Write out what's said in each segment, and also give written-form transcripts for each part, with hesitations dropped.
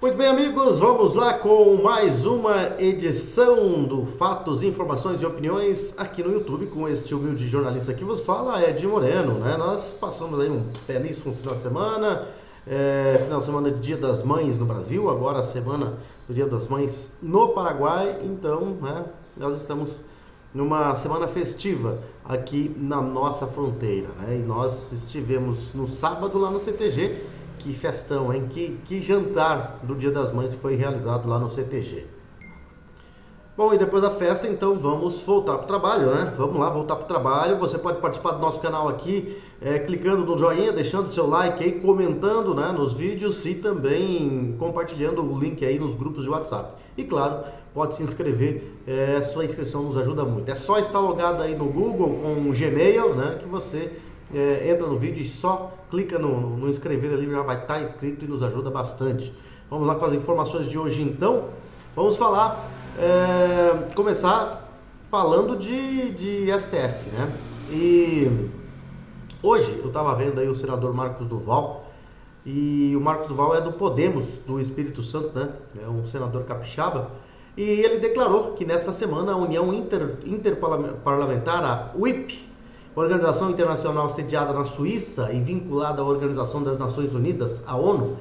Muito bem, amigos, vamos lá com mais uma edição do Fatos, Informações e Opiniões aqui no YouTube com este humilde jornalista que vos fala, Ed Moreno, né? Nós passamos aí um belíssimo final de semana, final de semana de Dia das Mães no Brasil, agora a semana do Dia das Mães no Paraguai, então, né, nós estamos numa semana festiva aqui na nossa fronteira, né? E nós estivemos no sábado lá no CTG. Que festão, hein? Que jantar do Dia das Mães foi realizado lá no CTG. Bom, e depois da festa, então, vamos voltar para o trabalho, né? Vamos lá, voltar para o trabalho. Você pode participar do nosso canal aqui, clicando no joinha, deixando seu like aí, comentando, né, nos vídeos e também compartilhando o link aí nos grupos de WhatsApp. E claro, pode se inscrever, sua inscrição nos ajuda muito. É só estar logado aí no Google com o Gmail, né, que você entra no vídeo e só clica no inscrever ali, já vai estar inscrito e nos ajuda bastante. Vamos lá com as informações de hoje então. Vamos falar, começar falando de STF, né? E hoje eu estava vendo aí o senador Marcos Duval, e o Marcos Duval é do Podemos, do Espírito Santo, né? É um senador capixaba, e ele declarou que nesta semana a União Interparlamentar, a UIP, organização internacional sediada na Suíça e vinculada à Organização das Nações Unidas, a ONU,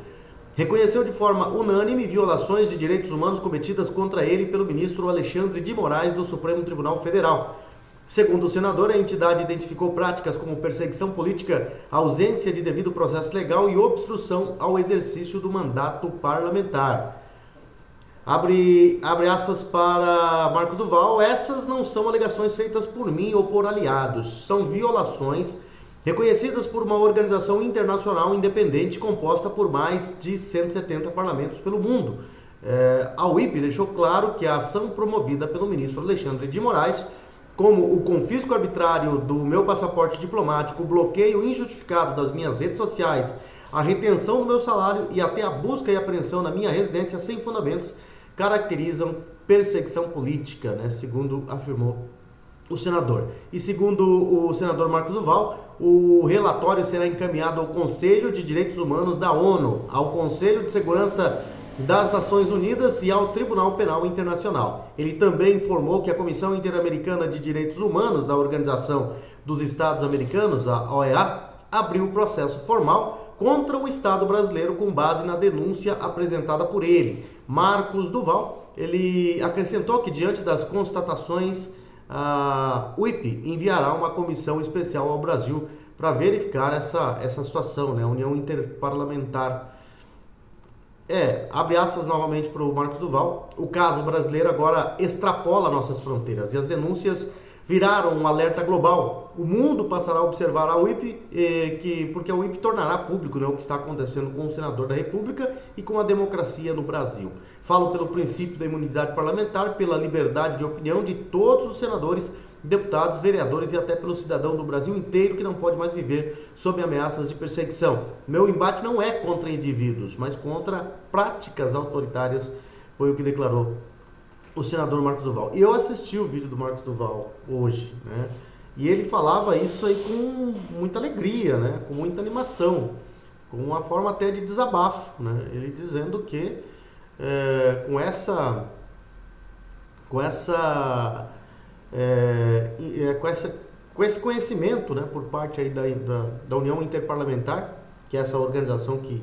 reconheceu de forma unânime violações de direitos humanos cometidas contra ele pelo ministro Alexandre de Moraes do Supremo Tribunal Federal. Segundo o senador, a entidade identificou práticas como perseguição política, ausência de devido processo legal e obstrução ao exercício do mandato parlamentar. Abre aspas para Marcos Duval: essas não são alegações feitas por mim ou por aliados, são violações reconhecidas por uma organização internacional independente composta por mais de 170 parlamentos pelo mundo. A UIP deixou claro que a ação promovida pelo ministro Alexandre de Moraes, como o confisco arbitrário do meu passaporte diplomático, o bloqueio injustificado das minhas redes sociais, a retenção do meu salário e até a busca e apreensão na minha residência sem fundamentos, caracterizam perseguição política, né, segundo afirmou o senador. E segundo o senador Marcos Duval, o relatório será encaminhado ao Conselho de Direitos Humanos da ONU, ao Conselho de Segurança das Nações Unidas e ao Tribunal Penal Internacional. Ele também informou que a Comissão Interamericana de Direitos Humanos da Organização dos Estados Americanos, a OEA, abriu processo formal contra o Estado brasileiro com base na denúncia apresentada por ele. Marcos Duval, ele acrescentou que diante das constatações, a UIP enviará uma comissão especial ao Brasil para verificar essa situação, né? A União Interparlamentar. Abre aspas novamente para o Marcos Duval: o caso brasileiro agora extrapola nossas fronteiras e as denúncias viraram um alerta global. O mundo passará a observar a UIP, porque a UIP tornará público, né, o que está acontecendo com o senador da República e com a democracia no Brasil. Falo pelo princípio da imunidade parlamentar, pela liberdade de opinião de todos os senadores, deputados, vereadores e até pelo cidadão do Brasil inteiro que não pode mais viver sob ameaças de perseguição. Meu embate não é contra indivíduos, mas contra práticas autoritárias, foi o que declarou o senador Marcos Duval. E eu assisti o vídeo do Marcos Duval hoje, né? E ele falava isso aí com muita alegria, né? Com muita animação, com uma forma até de desabafo, né? Ele dizendo que com esse conhecimento, né, por parte aí da União Interparlamentar, que é essa organização que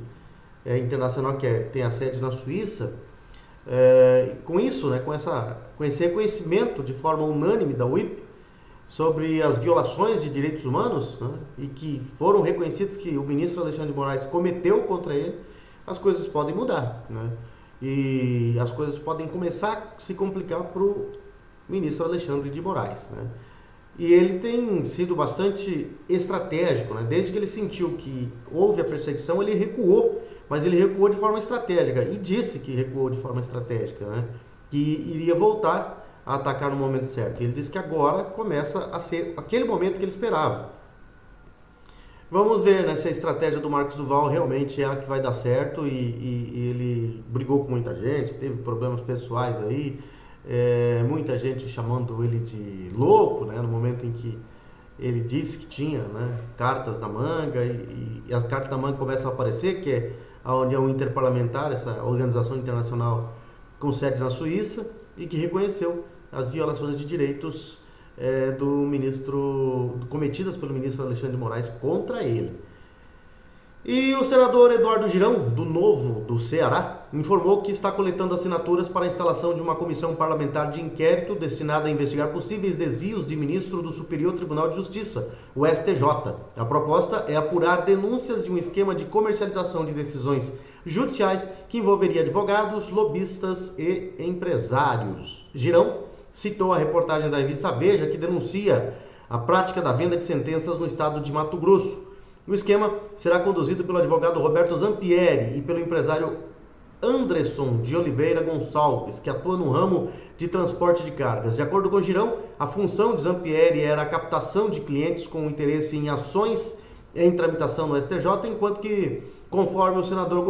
é internacional, que tem a sede na Suíça, com isso, né, com esse reconhecimento de forma unânime da UIP sobre as violações de direitos humanos, né, e que foram reconhecidos que o ministro Alexandre de Moraes cometeu contra ele, as coisas podem mudar, né, e as coisas podem começar a se complicar para o ministro Alexandre de Moraes, né. E ele tem sido bastante estratégico, né? Desde que ele sentiu que houve a perseguição, ele recuou, mas ele recuou de forma estratégica e disse que recuou de forma estratégica, né? Que iria voltar a atacar no momento certo. Ele disse que agora começa a ser aquele momento que ele esperava. Vamos ver, né, se a estratégia do Marcos Duval realmente é a que vai dar certo, e ele brigou com muita gente, teve problemas pessoais aí, muita gente chamando ele de louco, né, no momento em que ele disse que tinha, né, cartas na manga, e as cartas na manga começam a aparecer, que é a União Interparlamentar, essa organização internacional com sede na Suíça, e que reconheceu as violações de direitos cometidas pelo ministro Alexandre de Moraes contra ele. E o senador Eduardo Girão, do Novo do Ceará, informou que está coletando assinaturas para a instalação de uma comissão parlamentar de inquérito destinada a investigar possíveis desvios de ministro do Superior Tribunal de Justiça, o STJ. A proposta é apurar denúncias de um esquema de comercialização de decisões judiciais que envolveria advogados, lobistas e empresários. Girão citou a reportagem da revista Veja, que denuncia a prática da venda de sentenças no estado de Mato Grosso. O esquema será conduzido pelo advogado Roberto Zampieri e pelo empresário Anderson de Oliveira Gonçalves, que atua no ramo de transporte de cargas. De acordo com Girão, a função de Zampieri era a captação de clientes com interesse em ações em tramitação no STJ, enquanto que, conforme o senador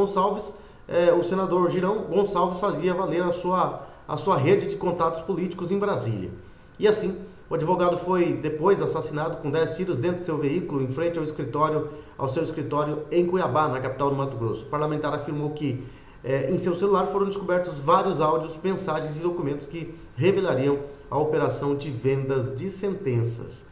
Girão Gonçalves fazia valer a sua rede de contatos políticos em Brasília. E assim, o advogado foi depois assassinado com 10 tiros dentro de seu veículo, em frente ao seu escritório em Cuiabá, na capital do Mato Grosso. O parlamentar afirmou que em seu celular foram descobertos vários áudios, mensagens e documentos que revelariam a operação de vendas de sentenças.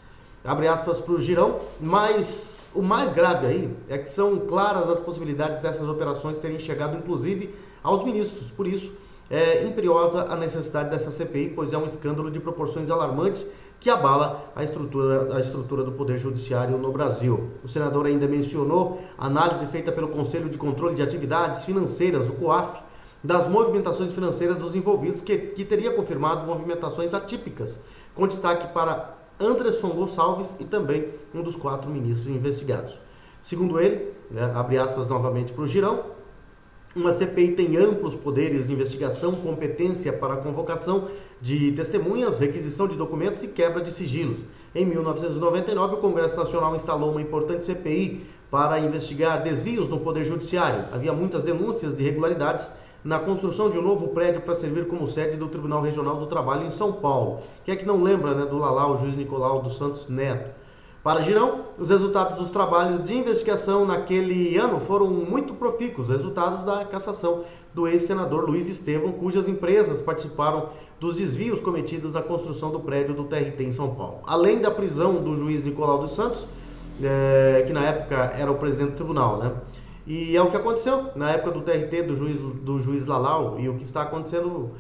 Abre aspas para o Girão, mas o mais grave aí é que são claras as possibilidades dessas operações terem chegado inclusive aos ministros. Por isso, é imperiosa a necessidade dessa CPI, pois é um escândalo de proporções alarmantes que abala a estrutura do Poder Judiciário no Brasil. O senador ainda mencionou a análise feita pelo Conselho de Controle de Atividades Financeiras, o COAF, das movimentações financeiras dos envolvidos, que teria confirmado movimentações atípicas, com destaque para Anderson Gonçalves e também um dos 4 ministros investigados. Segundo ele, abre aspas novamente para o Girão, uma CPI tem amplos poderes de investigação, competência para a convocação de testemunhas, requisição de documentos e quebra de sigilos. Em 1999, o Congresso Nacional instalou uma importante CPI para investigar desvios no Poder Judiciário. Havia muitas denúncias de irregularidades na construção de um novo prédio para servir como sede do Tribunal Regional do Trabalho em São Paulo. Quem é que não lembra, do Lalau, o juiz Nicolau dos Santos Neto? Para Girão, os resultados dos trabalhos de investigação naquele ano foram muito profícuos, resultados da cassação do ex-senador Luiz Estevão, cujas empresas participaram dos desvios cometidos na construção do prédio do TRT em São Paulo. Além da prisão do juiz Nicolau dos Santos, que na época era o presidente do tribunal, E é o que aconteceu na época do TRT, do juiz Lalau, e o que está acontecendo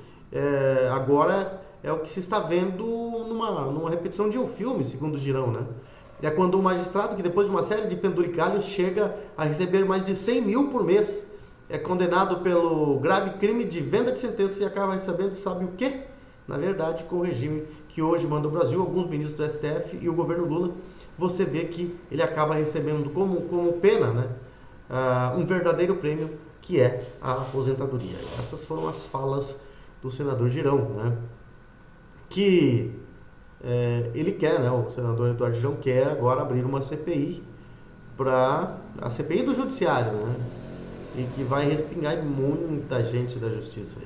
agora é o que se está vendo numa repetição de um filme, segundo o Girão, É quando um magistrado, que depois de uma série de penduricalhos chega a receber mais de 100 mil por mês, é condenado pelo grave crime de venda de sentença e acaba recebendo, sabe o quê? Na verdade, com o regime que hoje manda o Brasil, alguns ministros do STF e o governo Lula, você vê que ele acaba recebendo como pena, um verdadeiro prêmio, que é a aposentadoria. Essas foram as falas do senador Girão, que ele quer, o senador Eduardo Girão quer agora abrir uma CPI para a CPI do Judiciário, e que vai respingar muita gente da Justiça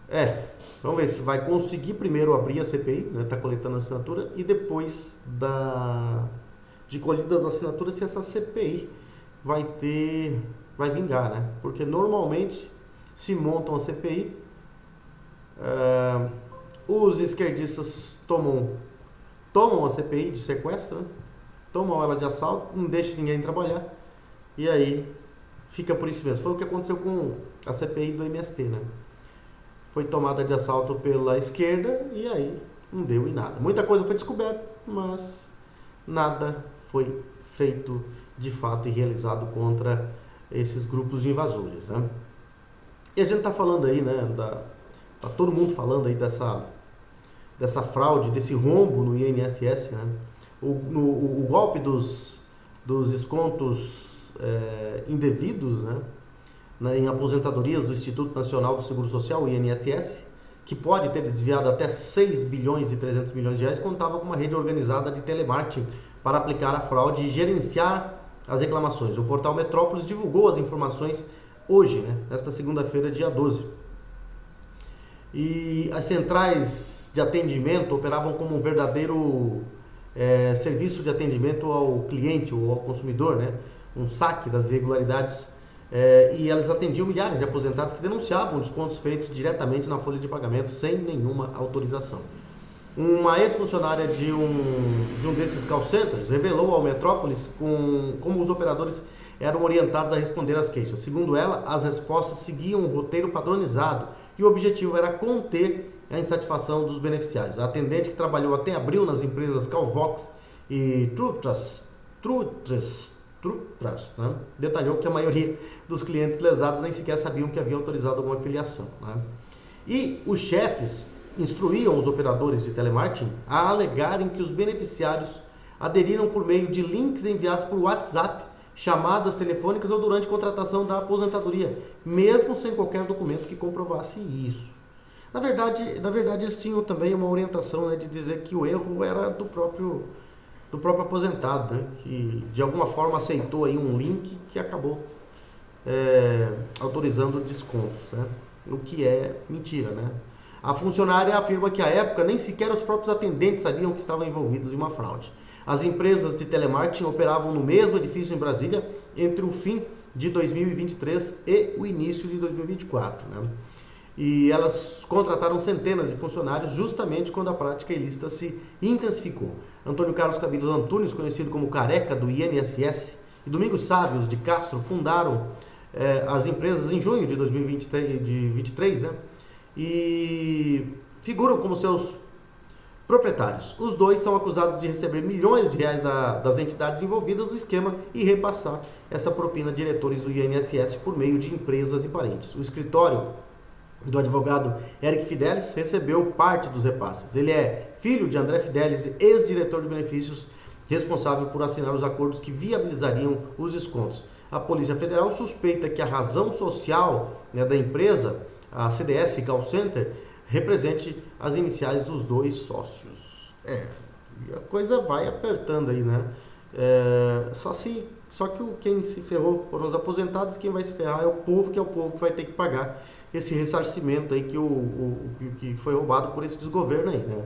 aí. Vamos ver se vai conseguir primeiro abrir a CPI, tá coletando assinatura, e depois de colhidas as assinaturas, se essa CPI vai vingar, porque normalmente se montam a CPI, os esquerdistas tomam a CPI de sequestro, tomam ela de assalto, não deixam ninguém trabalhar, e aí fica por isso mesmo. Foi o que aconteceu com a CPI do MST, Foi tomada de assalto pela esquerda e aí não deu em nada. Muita coisa foi descoberta, mas nada foi feito de fato e realizado contra esses grupos de invasores, E a gente está falando aí, tá todo mundo falando aí dessa fraude, desse rombo no INSS, o golpe dos descontos indevidos, em aposentadorias do Instituto Nacional do Seguro Social, o INSS, que pode ter desviado até 6 bilhões e 300 milhões de reais, contava com uma rede organizada de telemarketing para aplicar a fraude e gerenciar as reclamações. O portal Metrópolis divulgou as informações hoje, nesta segunda-feira, dia 12. E as centrais de atendimento operavam como um verdadeiro serviço de atendimento ao cliente ou ao consumidor, um saque das irregularidades e elas atendiam milhares de aposentados que denunciavam descontos feitos diretamente na folha de pagamento sem nenhuma autorização. Uma ex-funcionária de um desses call centers revelou ao Metrópolis como os operadores eram orientados a responder às queixas. Segundo ela, as respostas seguiam um roteiro padronizado e o objetivo era conter a insatisfação dos beneficiários. A atendente, que trabalhou até abril nas empresas Calvox e Trutras, né, detalhou que a maioria dos clientes lesados nem sequer sabiam que havia autorizado alguma filiação. Né? E os chefes instruíam os operadores de telemarketing a alegarem que os beneficiários aderiram por meio de links enviados por WhatsApp, chamadas telefônicas ou durante contratação da aposentadoria, mesmo sem qualquer documento que comprovasse isso. Na verdade eles tinham também uma orientação, né, de dizer que o erro era do próprio aposentado, né, que de alguma forma aceitou aí um link que acabou autorizando descontos, né, o que é mentira, né? A funcionária afirma que à época nem sequer os próprios atendentes sabiam que estavam envolvidos em uma fraude. As empresas de telemarketing operavam no mesmo edifício em Brasília entre o fim de 2023 e o início de 2024, né? E elas contrataram centenas de funcionários justamente quando a prática ilícita se intensificou. Antônio Carlos Cabilos Antunes, conhecido como Careca do INSS, e Domingos Sávios de Castro fundaram as empresas em junho de 2023, né? E figuram como seus proprietários. Os dois são acusados de receber milhões de reais das entidades envolvidas no esquema e repassar essa propina a diretores do INSS por meio de empresas e parentes. O escritório do advogado Eric Fidelis recebeu parte dos repasses. Ele é filho de André Fidelis, ex-diretor de benefícios, responsável por assinar os acordos que viabilizariam os descontos. A Polícia Federal suspeita que a razão social, né, da empresa, a CDS Call Center, represente as iniciais dos dois sócios. E a coisa vai apertando aí, né? Só que quem se ferrou foram os aposentados, quem vai se ferrar é o povo, que é o povo que vai ter que pagar esse ressarcimento aí que foi roubado por esse desgoverno aí, né?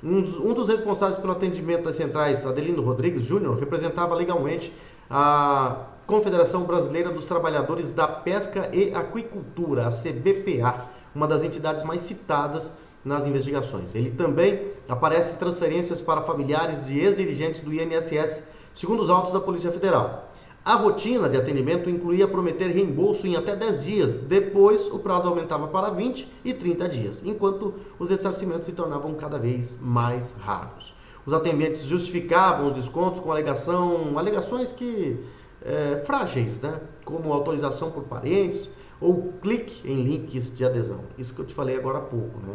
Um dos responsáveis pelo atendimento das centrais, Adelino Rodrigues Júnior, representava legalmente a Confederação Brasileira dos Trabalhadores da Pesca e Aquicultura, a CBPA, uma das entidades mais citadas nas investigações. Ele também aparece em transferências para familiares de ex-dirigentes do INSS, segundo os autos da Polícia Federal. A rotina de atendimento incluía prometer reembolso em até 10 dias, depois o prazo aumentava para 20 e 30 dias, enquanto os ressarcimentos se tornavam cada vez mais raros. Os atendentes justificavam os descontos com alegações frágeis, né? Como autorização por parentes ou clique em links de adesão. Isso que eu te falei agora há pouco, né?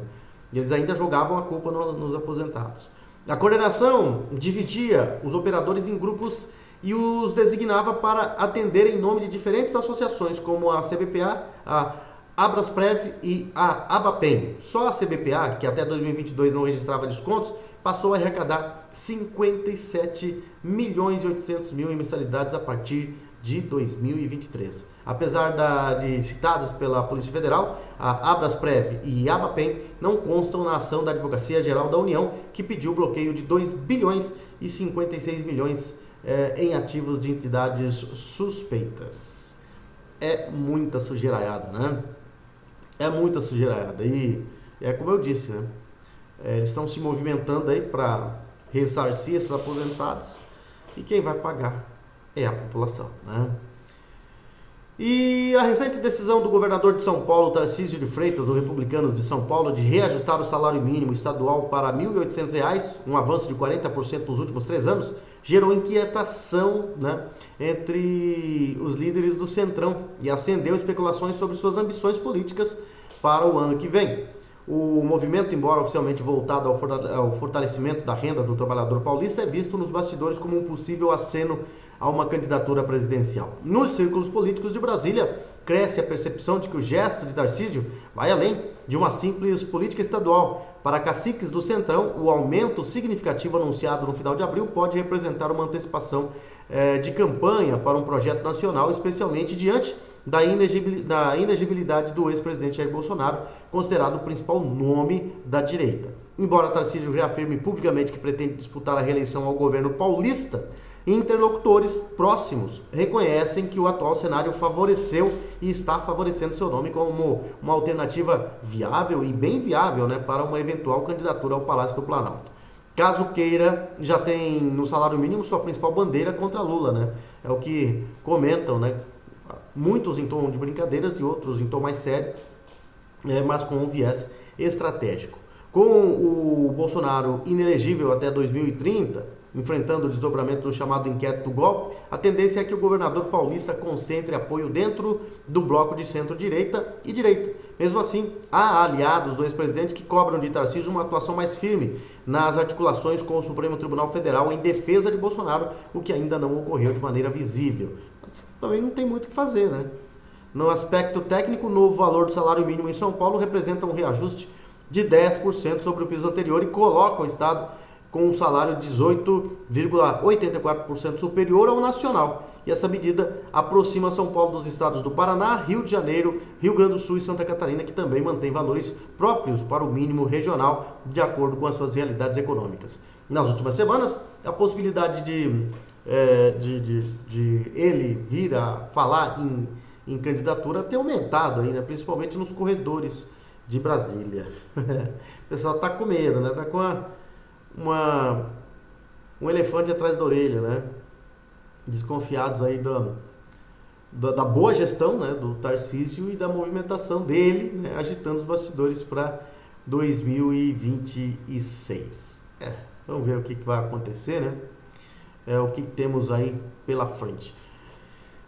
E eles ainda jogavam a culpa nos aposentados. A coordenação dividia os operadores em grupos e os designava para atender em nome de diferentes associações, como a CBPA, a Abrasprev e a Abapem. Só a CBPA, que até 2022 não registrava descontos, passou a arrecadar 57 milhões e 800 mil em mensalidades a partir de 2023. Apesar de citadas pela Polícia Federal, a Abrasprev e a Abapem não constam na ação da Advocacia Geral da União, que pediu o bloqueio de 2 bilhões e 56 milhões em ativos de entidades suspeitas. É muita sujeiraiada, né? É muita sujeiraiada. E é como eu disse, né? Eles estão se movimentando aí para ressarcir esses aposentados e quem vai pagar é a população, né? E a recente decisão do governador de São Paulo, Tarcísio de Freitas, do Republicanos de São Paulo, de reajustar o salário mínimo estadual para R$ 1.800, um avanço de 40% nos últimos 3 anos, gerou inquietação, né, entre os líderes do Centrão e acendeu especulações sobre suas ambições políticas para o ano que vem. O movimento, embora oficialmente voltado ao fortalecimento da renda do trabalhador paulista, é visto nos bastidores como um possível aceno a uma candidatura presidencial. Nos círculos políticos de Brasília, cresce a percepção de que o gesto de Tarcísio vai além de uma simples política estadual. Para caciques do Centrão, o aumento significativo anunciado no final de abril pode representar uma antecipação de campanha para um projeto nacional, especialmente diante da inegibilidade do ex-presidente Jair Bolsonaro, considerado o principal nome da direita. Embora Tarcísio reafirme publicamente que pretende disputar a reeleição ao governo paulista, Interlocutores próximos reconhecem que o atual cenário favoreceu e está favorecendo seu nome como uma alternativa viável e bem viável, né, para uma eventual candidatura ao Palácio do Planalto. Caso queira, já tem no salário mínimo sua principal bandeira contra Lula, né? É o que comentam, né? Muitos em tom de brincadeiras e outros em tom mais sério, mas com um viés estratégico. Com o Bolsonaro inelegível até 2030, enfrentando o desdobramento do chamado inquérito do golpe, a tendência é que o governador paulista concentre apoio dentro do bloco de centro-direita e direita. Mesmo assim, há aliados do ex-presidente que cobram de Tarcísio uma atuação mais firme nas articulações com o Supremo Tribunal Federal em defesa de Bolsonaro, o que ainda não ocorreu de maneira visível. Também não tem muito o que fazer, né? No aspecto técnico, o novo valor do salário mínimo em São Paulo representa um reajuste de 10% sobre o piso anterior e coloca o Estado com um salário 18,84% superior ao nacional. E essa medida aproxima São Paulo dos estados do Paraná, Rio de Janeiro, Rio Grande do Sul e Santa Catarina, que também mantém valores próprios para o mínimo regional, de acordo com as suas realidades econômicas. Nas últimas semanas, a possibilidade de ele vir a falar em candidatura tem aumentado aí, né? Principalmente nos corredores de Brasília. O pessoal tá com medo, né? Tá com um elefante atrás da orelha, né? Desconfiados aí da boa gestão, né, do Tarcísio e da movimentação dele, né, agitando os bastidores para 2026. Vamos ver o que vai acontecer, né? O que temos aí pela frente.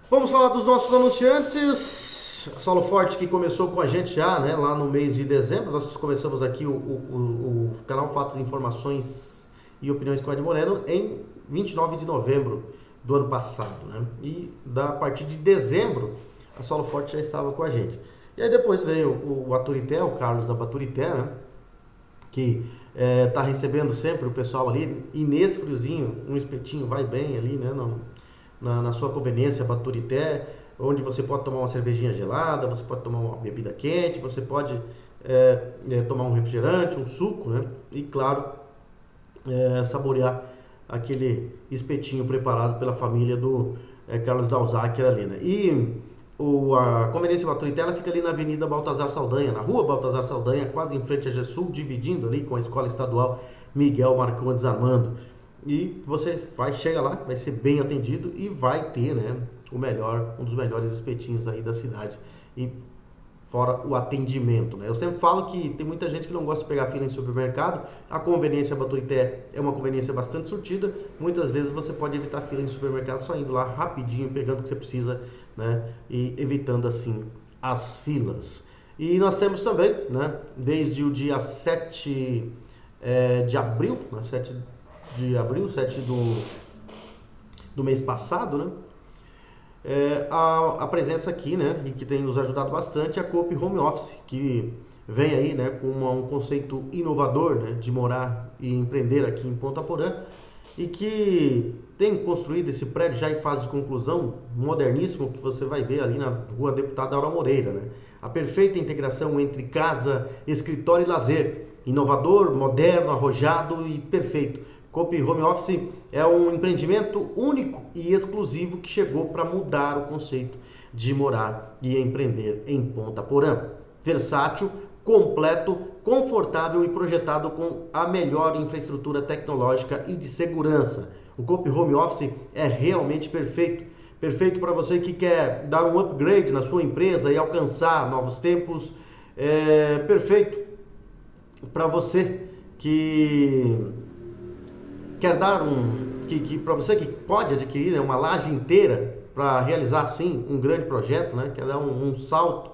Vamos falar dos nossos anunciantes. A Solo Forte, que começou com a gente já, né, lá no mês de dezembro. Nós começamos aqui o canal Fatos, Informações e Opiniões com Ed Moreno em 29 de novembro do ano passado, né? E a partir de dezembro a Solo Forte já estava com a gente. E aí depois veio o Baturité, o Carlos da Baturité, né, que tá recebendo sempre o pessoal ali, e nesse friozinho um espetinho vai bem ali, né, na sua conveniência, Baturité, onde você pode tomar uma cervejinha gelada, você pode tomar uma bebida quente, você pode tomar um refrigerante, um suco, né, e claro, saborear aquele espetinho preparado pela família do Carlos Dalzacchi ali, né? E a conveniência Baturité, ela fica ali na Avenida Baltazar Saldanha, na Rua Baltazar Saldanha, quase em frente a GESUL, dividindo ali com a Escola Estadual Miguel Marcondes Armando. E você chega lá, vai ser bem atendido e vai ter, né, um dos melhores espetinhos aí da cidade. E fora o atendimento, né? Eu sempre falo que tem muita gente que não gosta de pegar fila em supermercado. A conveniência Baturité é uma conveniência bastante surtida. Muitas vezes você pode evitar fila em supermercado só indo lá rapidinho, pegando o que você precisa, né? E evitando assim as filas. E nós temos também, né, desde o dia 7 de abril, né, 7 do mês passado, né? A presença aqui, né, e que tem nos ajudado bastante, é a Coop Home Office, que vem aí, né, com um conceito inovador, né, de morar e empreender aqui em Ponta Porã, e que tem construído esse prédio já em fase de conclusão, moderníssimo, que você vai ver ali na Rua Deputada Aura Moreira, né? A perfeita integração entre casa, escritório e lazer, inovador, moderno, arrojado e perfeito. Coop Home Office é um empreendimento único e exclusivo que chegou para mudar o conceito de morar e empreender em Ponta Porã. Versátil, completo, confortável e projetado com a melhor infraestrutura tecnológica e de segurança. O Coop Home Office é realmente perfeito. Perfeito para você que quer dar um upgrade na sua empresa e alcançar novos tempos. Perfeito para você que quer dar para você que pode adquirir, né, uma laje inteira para realizar sim um grande projeto, né, quer dar um salto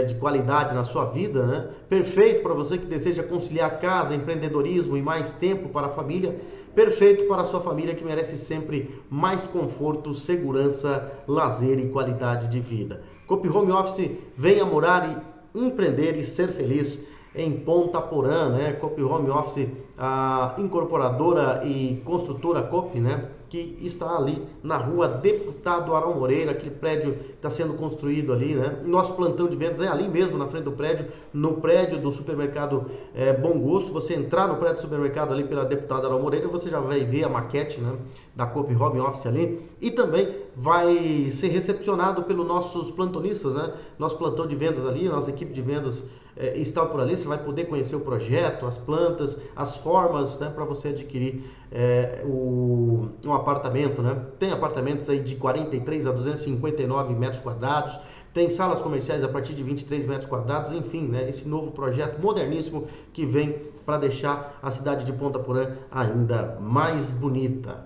de qualidade na sua vida, né? Perfeito para você que deseja conciliar casa, empreendedorismo e mais tempo para a família. Perfeito para a sua família que merece sempre mais conforto, segurança, lazer e qualidade de vida. Coop Home Office, venha morar e empreender e ser feliz em Ponta Porã, né? Coop Home Office, a incorporadora e construtora Coop, né, que que está ali na rua Deputado Arão Moreira, aquele prédio que está sendo construído ali, né? Nosso plantão de vendas é ali mesmo, na frente do prédio, no prédio do supermercado Bom Gosto. Você entrar no prédio do supermercado ali pela Deputado Arão Moreira, você já vai ver a maquete, né, da Coop Home Office ali, e também vai ser recepcionado pelos nossos plantonistas, né? Nosso plantão de vendas ali, nossa equipe de vendas está por ali. Você vai poder conhecer o projeto, as plantas, as formas, né, para você adquirir um apartamento, né? Tem apartamentos aí de 43 a 259 metros quadrados, tem salas comerciais a partir de 23 metros quadrados, enfim, né, esse novo projeto moderníssimo que vem para deixar a cidade de Ponta Porã ainda mais bonita.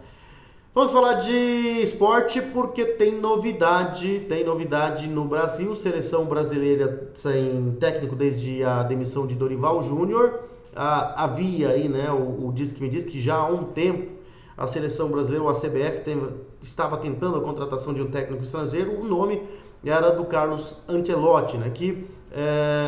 Vamos falar de esporte porque tem novidade no Brasil. Seleção brasileira sem técnico desde a demissão de Dorival Júnior. Havia aí, né, o Diz que me diz que já há um tempo a seleção brasileira, ou a CBF, estava tentando a contratação de um técnico estrangeiro. O nome era do Carlos Ancelotti, né, que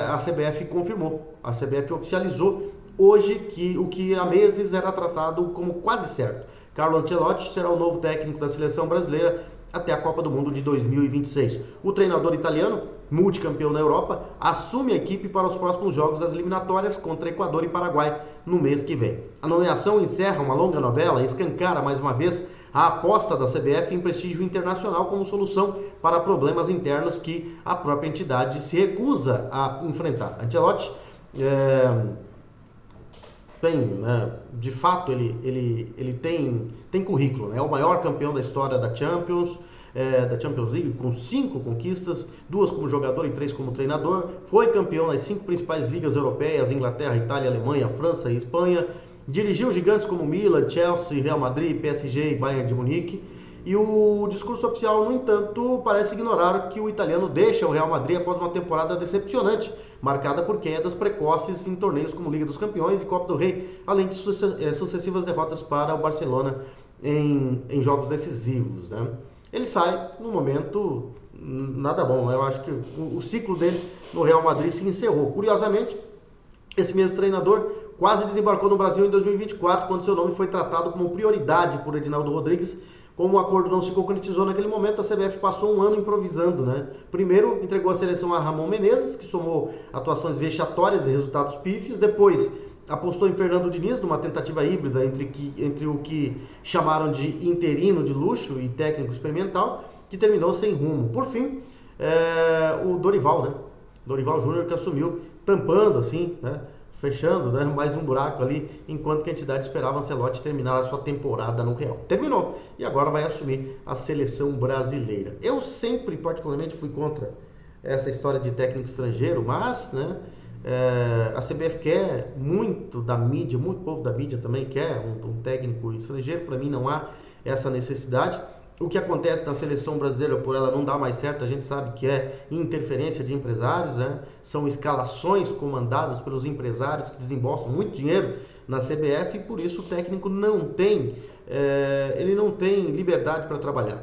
a CBF confirmou, a CBF oficializou hoje que o que há meses era tratado como quase certo. Carlo Ancelotti será o novo técnico da seleção brasileira até a Copa do Mundo de 2026. O treinador italiano, multicampeão na Europa, assume a equipe para os próximos jogos das eliminatórias contra Equador e Paraguai no mês que vem. A nomeação encerra uma longa novela e escancara mais uma vez a aposta da CBF em prestígio internacional como solução para problemas internos que a própria entidade se recusa a enfrentar. Ancelotti de fato, ele tem currículo, né? É o maior campeão da história da Champions League, com 5 conquistas, 2 como jogador e 3 como treinador. Foi campeão nas 5 principais ligas europeias, Inglaterra, Itália, Alemanha, França e Espanha. Dirigiu gigantes como Milan, Chelsea, Real Madrid, PSG e Bayern de Munique. E o discurso oficial, no entanto, parece ignorar que o italiano deixa o Real Madrid após uma temporada decepcionante, marcada por quedas precoces em torneios como Liga dos Campeões e Copa do Rei, além de sucessivas derrotas para o Barcelona em jogos decisivos, né? Ele sai no momento nada bom. Eu acho que o ciclo dele no Real Madrid se encerrou. Curiosamente, esse mesmo treinador quase desembarcou no Brasil em 2024, quando seu nome foi tratado como prioridade por Edinaldo Rodrigues. Como o acordo não se concretizou naquele momento, a CBF passou um ano improvisando, né? Primeiro entregou a seleção a Ramon Menezes, que somou atuações vexatórias e resultados pífios. Depois apostou em Fernando Diniz, numa tentativa híbrida entre o que chamaram de interino de luxo e técnico experimental, que terminou sem rumo. Por fim, o Dorival, né? Dorival Júnior, que assumiu tampando, assim, né? Fechando, né, mais um buraco ali, enquanto que a entidade esperava Ancelotti terminar a sua temporada no Real. Terminou, e agora vai assumir a seleção brasileira. Eu sempre, particularmente, fui contra essa história de técnico estrangeiro, mas, né, a CBF quer muito da mídia, muito povo da mídia também quer um técnico estrangeiro. Para mim não há essa necessidade. O que acontece na seleção brasileira, por ela não dar mais certo, a gente sabe que é interferência de empresários, né? São escalações comandadas pelos empresários que desembolsam muito dinheiro na CBF, e por isso o técnico não tem liberdade para trabalhar.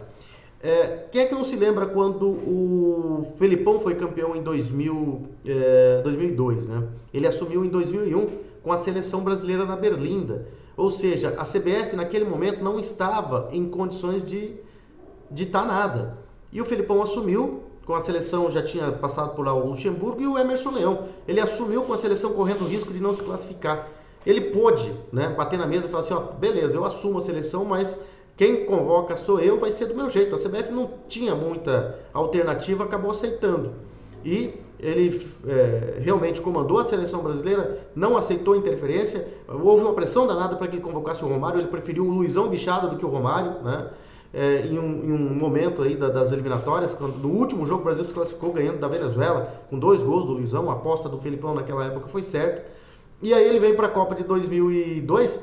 Quem é que não se lembra quando o Felipão foi campeão em 2002, né? Ele assumiu em 2001 com a seleção brasileira na Berlinda. Ou seja, a CBF naquele momento não estava em condições de ditar nada. E o Felipão assumiu com a seleção, já tinha passado por lá o Luxemburgo e o Emerson Leão. Ele assumiu com a seleção correndo o risco de não se classificar. Ele pôde, né, bater na mesa e falar assim, ó, beleza, eu assumo a seleção, mas quem convoca sou eu, vai ser do meu jeito. A CBF não tinha muita alternativa, acabou aceitando. E ele realmente comandou a seleção brasileira, não aceitou interferência. Houve uma pressão danada para que ele convocasse o Romário. Ele preferiu o Luizão Bichada do que o Romário, né? Em um momento aí das eliminatórias, quando no último jogo o Brasil se classificou ganhando da Venezuela com 2 gols do Luizão. A aposta do Felipão naquela época foi certa. E aí ele veio para a Copa de 2002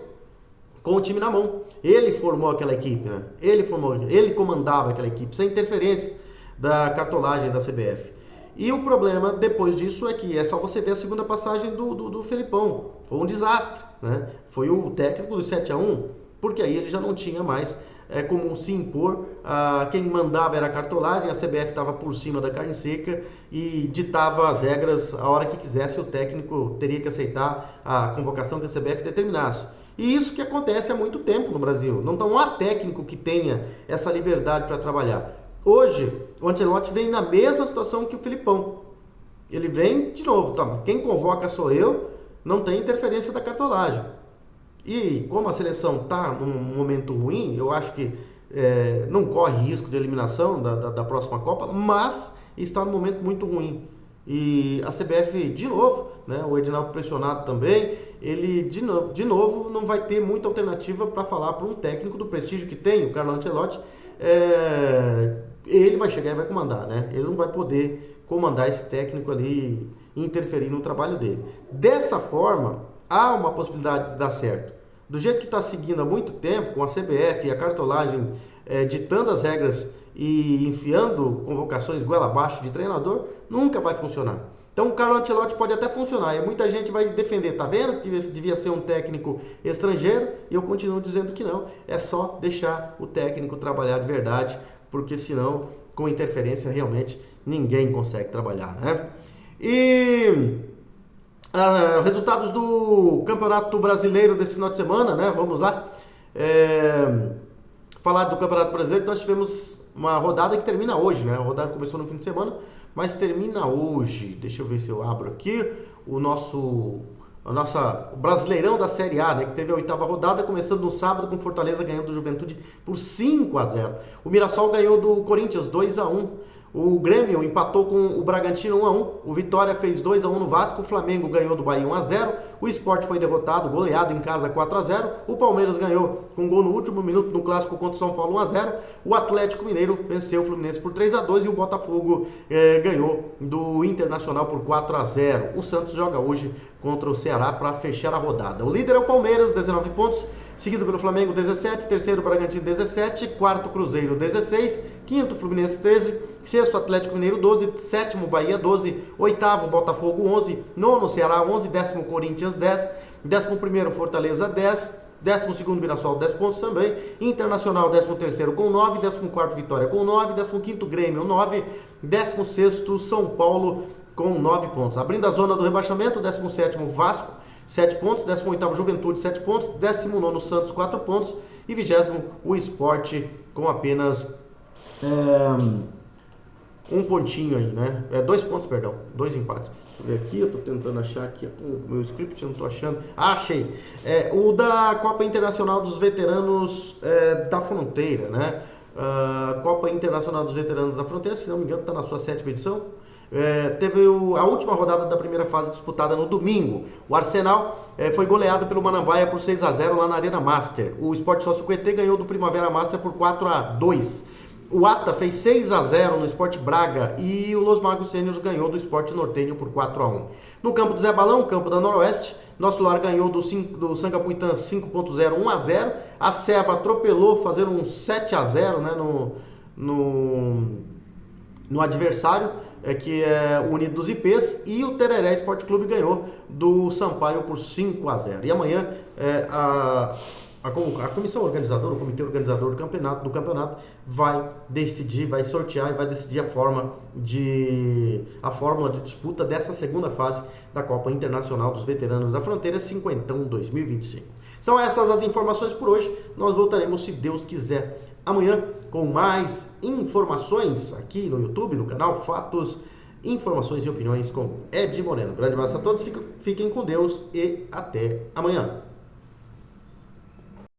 com o time na mão. Ele formou aquela equipe, né? Ele comandava aquela equipe sem interferência da cartolagem da CBF. E o problema depois disso é que é só você ver a segunda passagem do Felipão. Foi um desastre, né? Foi o técnico do 7-1, porque aí ele já não tinha mais como se impor. Quem mandava era a cartolagem, a CBF estava por cima da carne seca e ditava as regras a hora que quisesse. O técnico teria que aceitar a convocação que a CBF determinasse. E isso que acontece há muito tempo no Brasil. Não há técnico que tenha essa liberdade para trabalhar. Hoje, o Ancelotti vem na mesma situação que o Filipão. Ele vem de novo, tá? Quem convoca sou eu, não tem interferência da cartolagem. E como a seleção está num momento ruim, eu acho que não corre risco de eliminação da próxima Copa, mas está num momento muito ruim. E a CBF, de novo, né, o Edinaldo pressionado também, ele de novo não vai ter muita alternativa para falar para um técnico do prestígio que tem, o Carlo Ancelotti. Ele vai chegar e vai comandar, né? Ele não vai poder comandar esse técnico ali e interferir no trabalho dele. Dessa forma, há uma possibilidade de dar certo. Do jeito que está seguindo há muito tempo, com a CBF e a cartolagem ditando as regras e enfiando convocações goela abaixo de treinador, nunca vai funcionar. Então o Carlo Ancelotti pode até funcionar, e muita gente vai defender, tá vendo que devia ser um técnico estrangeiro, e eu continuo dizendo que não, é só deixar o técnico trabalhar de verdade, porque senão, com interferência, realmente ninguém consegue trabalhar, né? E resultados do Campeonato Brasileiro desse final de semana, né? Vamos lá. Falar do Campeonato Brasileiro, nós tivemos uma rodada que termina hoje, né? A rodada começou no fim de semana, mas termina hoje. Deixa eu ver se eu abro aqui o Brasileirão da Série A, né? Que teve a 8ª rodada, começando no sábado com Fortaleza ganhando do Juventude por 5-0. O Mirassol ganhou do Corinthians 2-1. O Grêmio empatou com o Bragantino 1-1. O Vitória fez 2-1 no Vasco. O Flamengo ganhou do Bahia 1-0. O Sport foi derrotado, goleado em casa 4-0. O Palmeiras ganhou com gol no último minuto no clássico contra o São Paulo 1-0. O Atlético Mineiro venceu o Fluminense por 3-2 e o Botafogo ganhou do Internacional por 4-0. O Santos joga hoje contra o Ceará para fechar a rodada. O líder é o Palmeiras, 19 pontos. Seguido pelo Flamengo, 17, terceiro Bragantino, 17, quarto Cruzeiro, 16, quinto Fluminense, 13, sexto Atlético Mineiro, 12, sétimo Bahia, 12, oitavo Botafogo, 11, nono Ceará, 11, décimo Corinthians, 10, décimo primeiro Fortaleza, 10, décimo segundo Mirassol, 10 pontos também, Internacional, 13º com 9, 14º Vitória com 9, 15º Grêmio, 9, 16º São Paulo com 9 pontos. Abrindo a zona do rebaixamento, 17º Vasco, 7 pontos, 18º Juventude, 7 pontos, 19º Santos, 4 pontos e 20º o Sport com apenas um pontinho aí, né? 2 pontos, perdão, 2 empates. Deixa eu ver aqui, eu tô tentando achar aqui o meu script, eu não tô achando. Achei! O da Copa Internacional dos Veteranos da Fronteira, né? Copa Internacional dos Veteranos da Fronteira, se não me engano, tá na sua 7ª edição. Teve a última rodada da primeira fase disputada no domingo. O Arsenal foi goleado pelo Manambaia por 6-0 lá na Arena Master. O Sport Sócio Cuetê ganhou do Primavera Master por 4-2. O ATA fez 6-0 no Sport Braga e o Los Magos Sêniors ganhou do Sport Nortenho por 4-1. No campo do Zé Balão, campo da Noroeste, Nosso Lar ganhou do Sangapuitã 5.0, 1-0. A Seva atropelou, fazendo um 7-0, né, no adversário, que é o Unido dos IPs, e o Tereré Esporte Clube ganhou do Sampaio por 5-0. E amanhã a comissão organizadora, o comitê organizador do campeonato vai decidir, vai sortear e vai decidir a fórmula de disputa dessa segunda fase da Copa Internacional dos Veteranos da Fronteira 50 2025. São essas as informações por hoje. Nós voltaremos, se Deus quiser, amanhã com mais informações aqui no YouTube, no canal Fatos, Informações e Opiniões com Ed Moreno. Grande abraço a todos, fiquem com Deus e até amanhã.